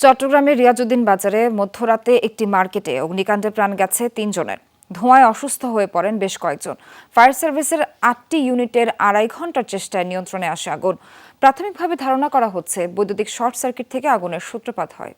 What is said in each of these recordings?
চট্টগ্রামের রিয়াজউদ্দিন বাজারে মধ্যরাতে একটি মার্কেটে অগ্নিকাণ্ডে প্রাণ গেছে ৩ জনের। ধোঁয়ায় অসুস্থ হয়ে পড়েন বেশ কয়েকজন। ফায়ার সার্ভিসের ৮টি ইউনিটের ২.৫ ঘণ্টার চেষ্টায় নিয়ন্ত্রণে আসে আগুন। প্রাথমিকভাবে ধারণা করা হচ্ছে বৈদ্যুতিক শর্ট সার্কিট থেকে আগুনের সূত্রপাত হয়।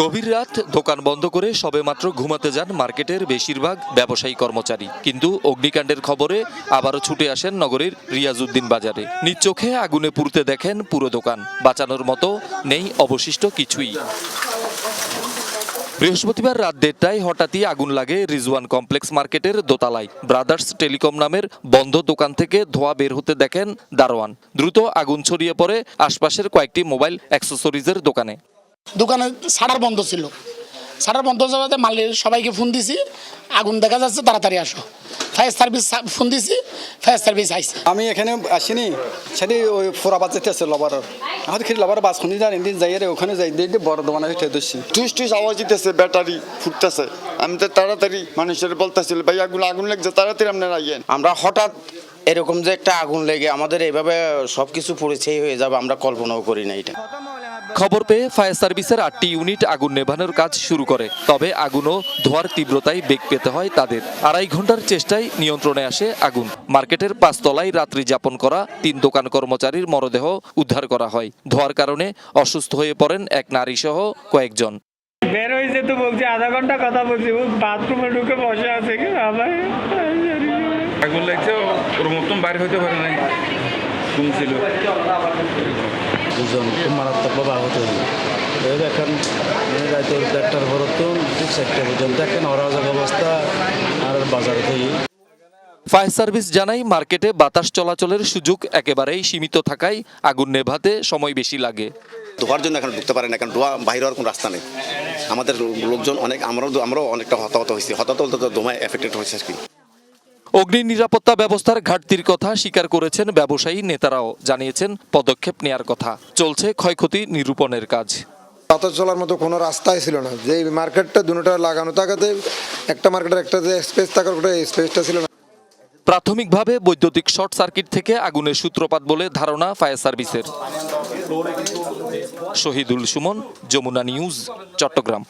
গভীর রাত, দোকান বন্ধ করে সবেমাত্র ঘুমাতে যান মার্কেটের বেশিরভাগ ব্যবসায়ী কর্মচারী। কিন্তু অগ্নিকাণ্ডের খবরে আবারও ছুটে আসেন নগরীর রিয়াজউদ্দিন বাজারে। নিজ চোখে আগুনে পুড়তে দেখেন পুরো দোকান। বাঁচানোর মতো নেই অবশিষ্ট কিছুই। বৃহস্পতিবার রাত ১:৩০টায় হঠাৎই আগুন লাগে রিজওয়ান কমপ্লেক্স মার্কেটের দোতলায়। ব্রাদার্স টেলিকম নামের বন্ধ দোকান থেকে ধোঁয়া বের হতে দেখেন দারোয়ান। দ্রুত আগুন ছড়িয়ে পড়ে আশপাশের কয়েকটি মোবাইল অ্যাক্সেসরিজের দোকানে। দোকানে শাটার বন্ধ ছিল। শাটার বন্ধ যাওয়াতে মালিক সবাইকে ফোন দিছি, আগুন দেখা যাচ্ছে তাড়াতাড়ি আসো। ফায়ার সার্ভিস ফোন দিছি, ফায়ার সার্ভিস আইছে। আমি এখানে আসিনি, সেটি ওই ফোরা বাজ যেতে আছে লবার এখন খেলি লবার বাস শুনি যান দিন যাই রে ওখানে যাই দিয়ে বড় দোকানে উঠে দিচ্ছি। টুস আওয়াজ দিতেছে, ব্যাটারি ফুটতেছে। আমি তো তাড়াতাড়ি মানুষের বলতেছিল ভাই আগুন লাগছে, তাড়াতাড়ি আপনারা আইয়েন। আমরা হঠাৎ এরকম যে একটা আগুন লেগে আমাদের এইভাবে সবকিছু পরিচয় হয়ে যাবে আমরা কল্পনাও করি না। এটা খবর পেয়ে ফায়ার সার্ভিসের ৮টি ইউনিট আগুন নেভানোর কাজ শুরু করে। তবে আগুন ও ধোঁয়ার তীব্রতায় বেগ পেতে হয় তাদের। ২.৫ ঘণ্টার চেষ্টায় নিয়ন্ত্রণে আসে আগুন। মার্কেটের ৫ তলায় রাত্রি যাপন করা ৩ দোকান কর্মচারীর মরদেহ উদ্ধার করা হয়। ধোঁয়ার কারণে অসুস্থ হয়ে পড়েন এক নারী সহ কয়েকজন। বের হয়েছে তো বলছি, আধা ঘন্টা কথা বলছি, বাথরুমে ঢুকে বসে আছে কি আবার আগুন লাগছে, ওর মতন বাইরে হইতে পারে নাই, শুনছিল। দুজন খুব মারাত্মকভাবে আহত হয়েছে। এখন রাত ১:৩০টার পর তো ঠিক ৪টা পর্যন্ত এখন অরাজক অবস্থা আর বাজারে থেকে। ফায়ার সার্ভিস জানায় মার্কেটে বাতাস চলাচলের সুযোগ একেবারেই সীমিত থাকায় আগুন নেভাতে সময় বেশি লাগে। ধোয়ার জন্য এখন ঢুকতে পারে না, কারণ বাইরে হওয়ার কোনো রাস্তা নেই। আমাদের লোকজন আমরাও অনেকটা হতাহত হয়েছি, হতাহত দোমায় এফেক্টেড হয়েছে আর কি। অগ্নি নিরাপত্তা ব্যবস্থার ঘাটতির কথা স্বীকার করেছেন ব্যবসায়ী নেতারাও। জানিয়েছেন পদক্ষেপ নেয়ার কথা। চলছে ক্ষয়ক্ষতি নিরূপণের কাজ। বাতাস চলার মতো কোনো রাস্তাই ছিল না। যে মার্কেটটা দুটোটা লাগানো থাকাতে একটা মার্কেটের একটা যে স্পেস থাকার ওটা স্পেসটা ছিল না। প্রাথমিকভাবে বৈদ্যুতিক শর্ট সার্কিট থেকে আগুনের সূত্রপাত বলে ধারণা ফায়ার সার্ভিসের। শহীদুল সুমন, যমুনা নিউজ, চট্টগ্রাম।